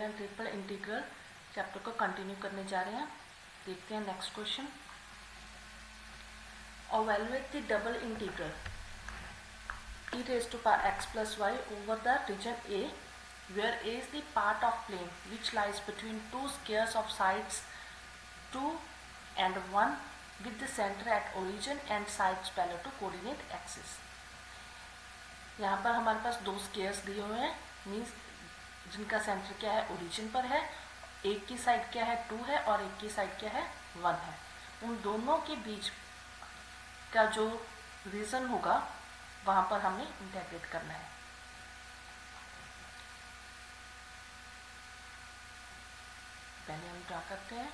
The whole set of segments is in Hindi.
Double and triple integral chapter को कंटिन्यू करने जा रहे हैं। देखते हैं next question. Evaluate the double integral e raised to power x plus y over the region A, where A is the part of plane which lies between two squares of sides 2 and 1 with the center at origin and sides parallel to coordinate axis। यहाँ पर हमारे पास दो स्क्वायर्स दिए हुए हैं, मीन्स जिनका सेंटर क्या है, ओरिजिन पर है। एक की साइड क्या है, 2 है, और एक की साइड क्या है, 1 है। उन दोनों के बीच का जो रीजन होगा वहां पर हमें इंटीग्रेट करना है। पहले हम ड्रा करते हैं।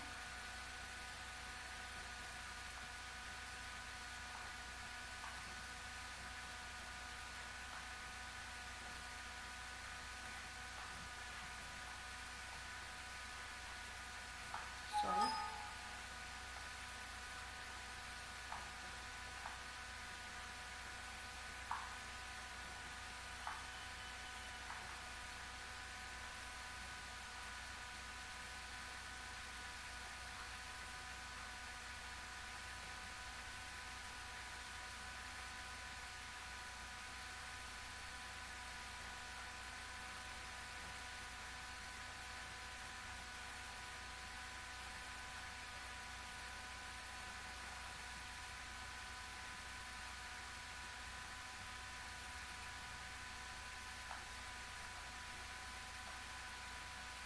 सॉरी,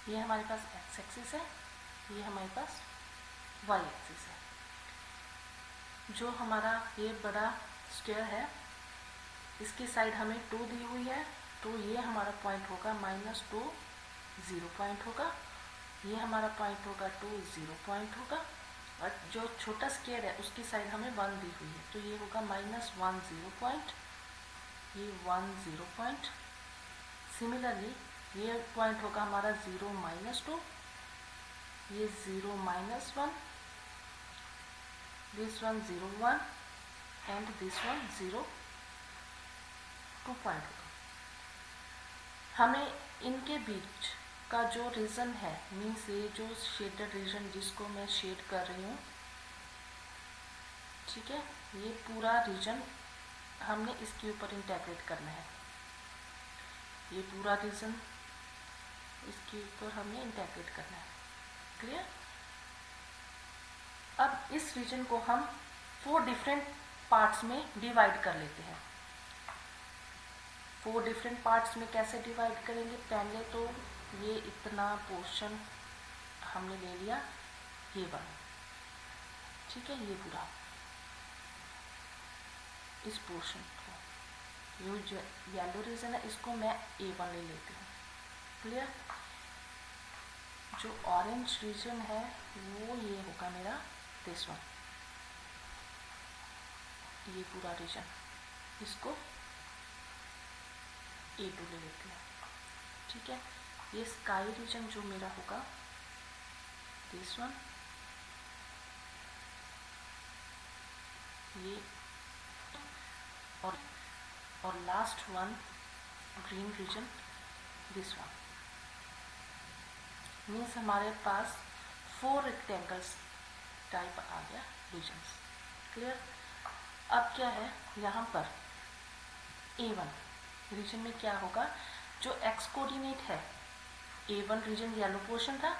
ये हमारे पास एक्स एक्सिस है, ये हमारे पास वाई एक्सिस है। जो हमारा ये बड़ा स्क्वायर है, इसकी साइड हमें 2 दी हुई है, तो ये हमारा पॉइंट होगा -2 0 पॉइंट होगा। ये हमारा पॉइंट होगा 2 0 पॉइंट होगा। और जो छोटा स्क्वायर है उसकी साइड हमें 1 दी हुई है, तो ये होगा -1 0 पॉइंट, ये 1 0 पॉइंट। सिमिलरली ये पॉइंट होगा हमारा 0 -2, ये 0 -1, this one 0 1 and this one 0 2 point होगा। हमें इनके बीच का जो रीजन है, मीन्स ये जो शेडेड रीजन जिसको मैं शेड कर रही हूँ, ठीक है, ये पूरा रीजन हमने इसके ऊपर इंटीग्रेट करना है। ये पूरा रीजन इसके ऊपर हमने इंटीग्रेट करना है। क्लियर? अब इस रीजन को हम 4 डिफरेंट पार्ट्स में डिवाइड कर लेते हैं। 4 डिफरेंट पार्ट्स में कैसे डिवाइड करेंगे? पहले तो ये इतना पोर्शन हमने ले लिया, ये वाला, ठीक है, ये पूरा इस पोर्शन को, ये जो येलो रीजन है इसको मैं A1 ले लेती हूँ। क्लियर? जो ऑरेंज रीजन है वो ये होगा मेरा दिस वन, ये पूरा रीजन, इसको A2 ले लेती हूँ। ठीक है, ये स्काई रीजन जो मेरा होगा दिस वन, ये और last one green region this one. Means हमारे पास 4 रेक्टेंगल्स टाइप आ गया रीजन्स। क्लियर? अब क्या है, यहाँ पर A1 रीजन में क्या होगा, जो एक्स कोऑर्डिनेट है, A1 रीजन येलो पोर्शन था,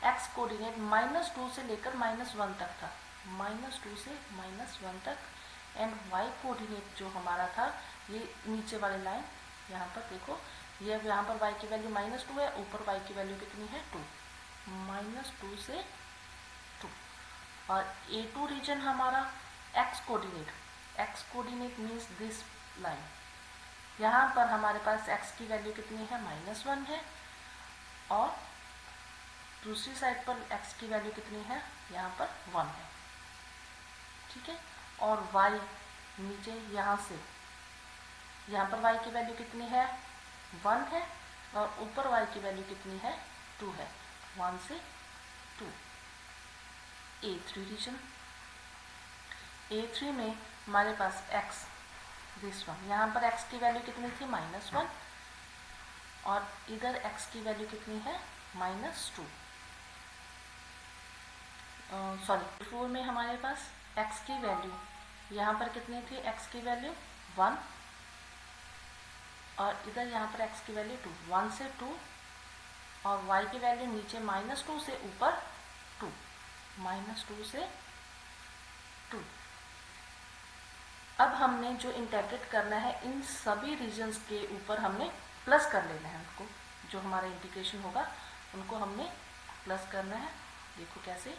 एक्स कोऑर्डिनेट -2 से लेकर -1 तक था, -2 से -1 तक। एंड वाई कोऑर्डिनेट जो हमारा था, ये नीचे वाली लाइन, यहाँ पर देखो, ये यहाँ पर y की वैल्यू -2 है, ऊपर y की वैल्यू कितनी है, 2, -2 से 2। और A2 रीजन हमारा x coordinate means this line, यहाँ पर हमारे पास x की वैल्यू कितनी है, -1 है, और दूसरी साइड पर x की वैल्यू कितनी है, यहाँ पर 1 है। ठीक है, और y नीचे यहाँ से, यहाँ पर y की वैल्यू कितनी है, 1 है, और ऊपर y की वैल्यू कितनी है, 2 है, 1 से 2। A3 रीजन, A3 में हमारे पास x दिस वन, यहाँ पर x की वैल्यू कितनी थी, -1, और इधर x की वैल्यू कितनी है, माइनस 2, सॉरी 4 में हमारे पास x की वैल्यू यहाँ पर कितनी थी, x की वैल्यू 1 और इधर यहाँ पर x की वैल्यू 2, 1 से 2 और y की वैल्यू नीचे -2 से ऊपर 2, -2 से 2। अब हमने जो इंटीग्रेट करना है इन सभी रीजन्स के ऊपर हमने प्लस कर लेना है उनको, जो हमारा इंटीग्रेशन होगा उनको हमने प्लस करना है। देखो कैसे,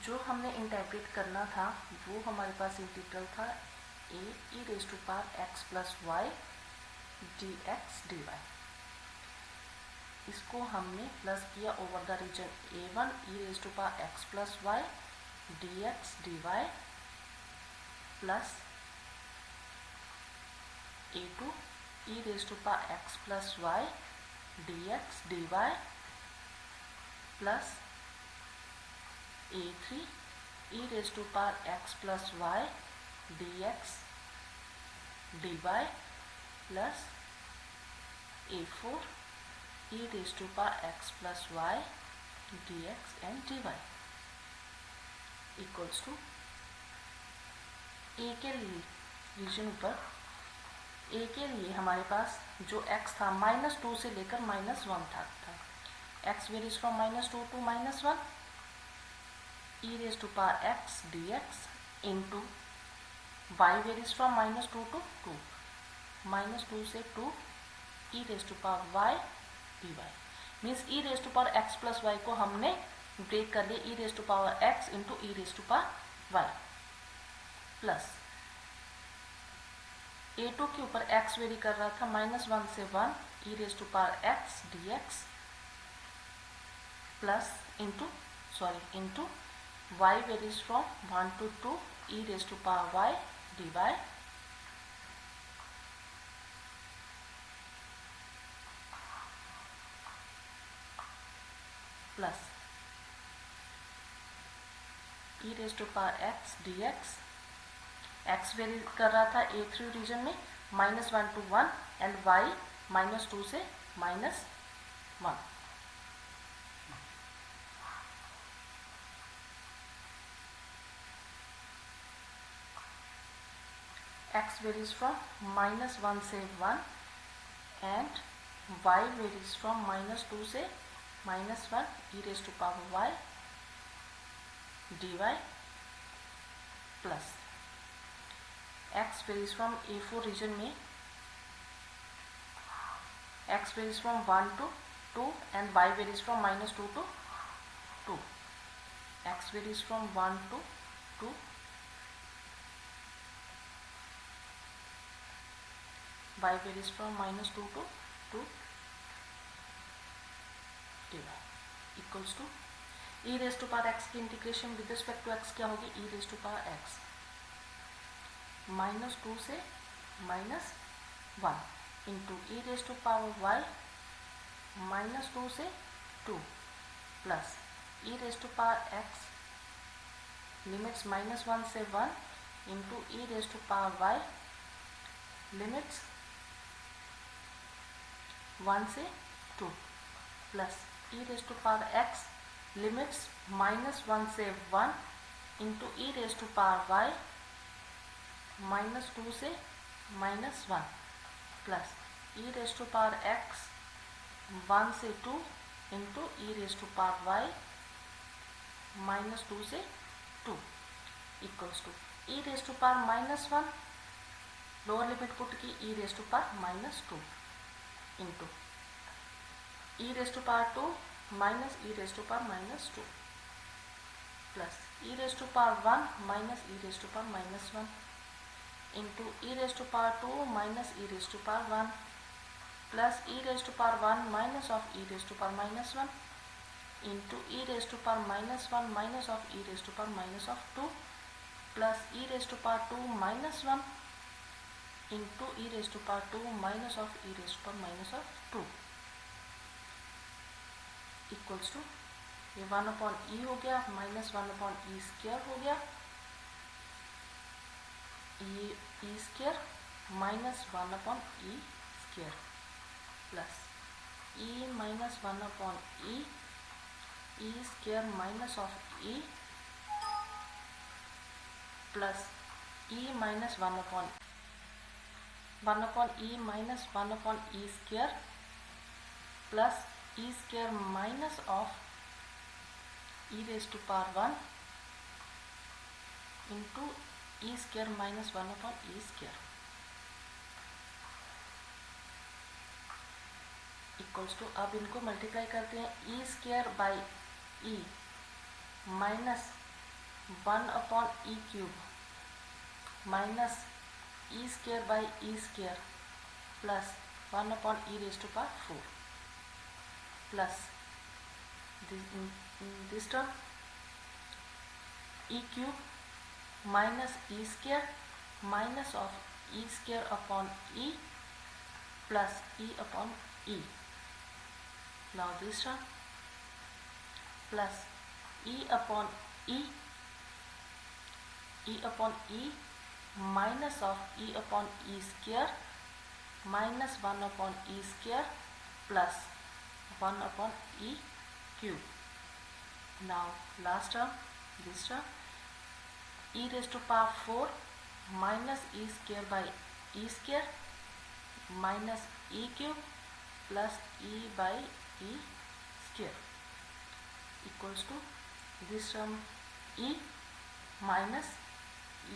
जो हमने इंटीग्रेट करना था वो हमारे पास इंटीग्रल था e⁻x + y dx dy। इसको हमने प्लस किया over the region a1 e⁻x + y dx dy plus a2 e⁻x + y dx dy plus a3 e⁻x + y dx dy plus a4 e⁻x + y dx and dy equals to a के लिए रीजन ऊपर a के लिए हमारे पास जो x था -2 से लेकर -1 था x varies from -2 to -1 e⁻x dx into y varies from -2 to 2, -2 से 2 e⁻y dy means e⁻x + y को हमने ब्रेक कर लिया e⁻x into e⁻y plus a2 के ऊपर x वेरी कर रहा था -1 से 1 e⁻x dx plus into y varies from 1 to 2 e⁻y dy plus e⁻x dx x very कर रहा था a3 रीजन में -1 to 1 एंड y -2 से -1 x varies from -1 से 1 and y varies from -2 से -1 e⁻y dy plus x varies from a4 region में x varies from 1 to 2 and y varies from -2 to 2, x varies from 1 to 2 y varies from -2 to 2 dy equals to e⁻x की integration with respect to x क्या होगी e⁻x -2 से -1 इंटू e⁻y -2 से 2 प्लस e⁻x लिमिट्स -1 से 1 इंटू e⁻y लिमिट्स 1 से 2 प्लस e⁻x लिमिट्स -1 से 1 इंटू e⁻y -2 से -1 प्लस e⁻x 1 से 2 इंटू e⁻y -2 से 2 equals to e⁻−1 lower limit put की e⁻−2 into e⁻2 minus e⁻−2 plus e⁻1 minus e⁻−1 into e⁻2 minus e⁻1 plus e⁻1 minus of e⁻−1 into e⁻−1 minus of e⁻−2 plus e⁻2 -1 into e⁻2 minus of e⁻−2 equals to ये 1/e हो गया माइनस 1/e² हो गया, ये e² minus 1/e² plus e minus 1 upon e square minus of e plus e minus 1 upon e minus 1 upon e square plus e square minus of e raised to power 1 into e square minus 1 upon e square equals to, अब इनको मल्टीप्लाई करते हैं, e square by e minus 1 upon e cube minus e square by e square plus 1 upon e raise to power 4 plus this term e cube minus e square minus of e square upon e plus e upon e. Now this term plus e upon e upon e minus of e upon e square minus 1 upon e square plus 1 upon e cube. Now last term, this term e raised to power 4 minus e square by e square minus e cube plus e by e square equals to this term e minus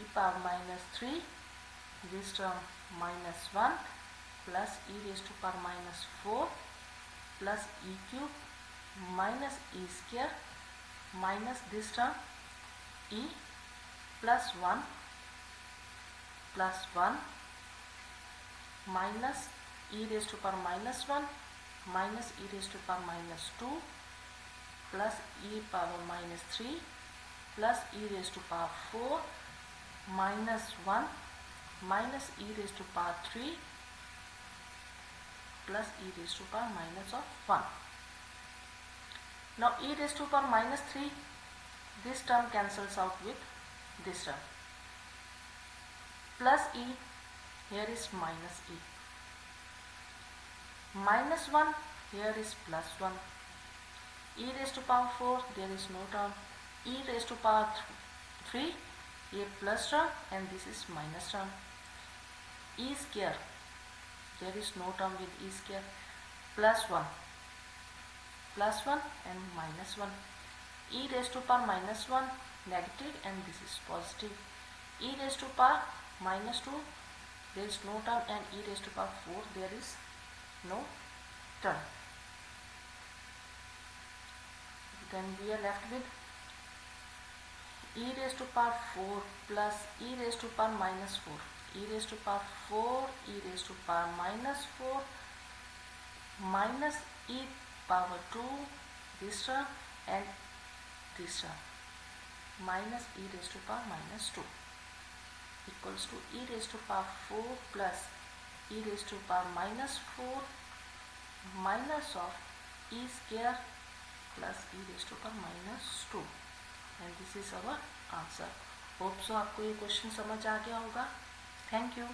e power minus 3, this term minus 1 plus e raised to power minus 4 plus e cube minus e square minus this term e plus 1 minus e raised to power minus 1 minus e raised to power minus 2 plus e power minus 3 plus e raised to power 4 minus 1 minus e raised to power 3 plus e raised to power minus of 1. Now e raised to power minus 3, this term cancels out with this term plus e, here is minus e, minus 1, here is plus 1, e raised to power 4, there is no term, e raised to power 3, a plus term and this is minus term, e square, there is no term with e square, plus 1 and minus 1, e raised to power minus 1 negative and this is positive, e raised to power minus 2, there is no term, and e raised to power 4, there is no term. Then we are left with e raised to power 4 plus e raised to power minus 4, e raised to power 4, e raised to power minus 4 minus e power 2, this term and this term minus e raised to power minus 2 equals to e raised to power 4 plus e raised to power minus 4 minus of e square plus e raised to power minus 2 and this is our answer. Hope so आपको ये क्वेश्चन समझ आ गया होगा. Thank you.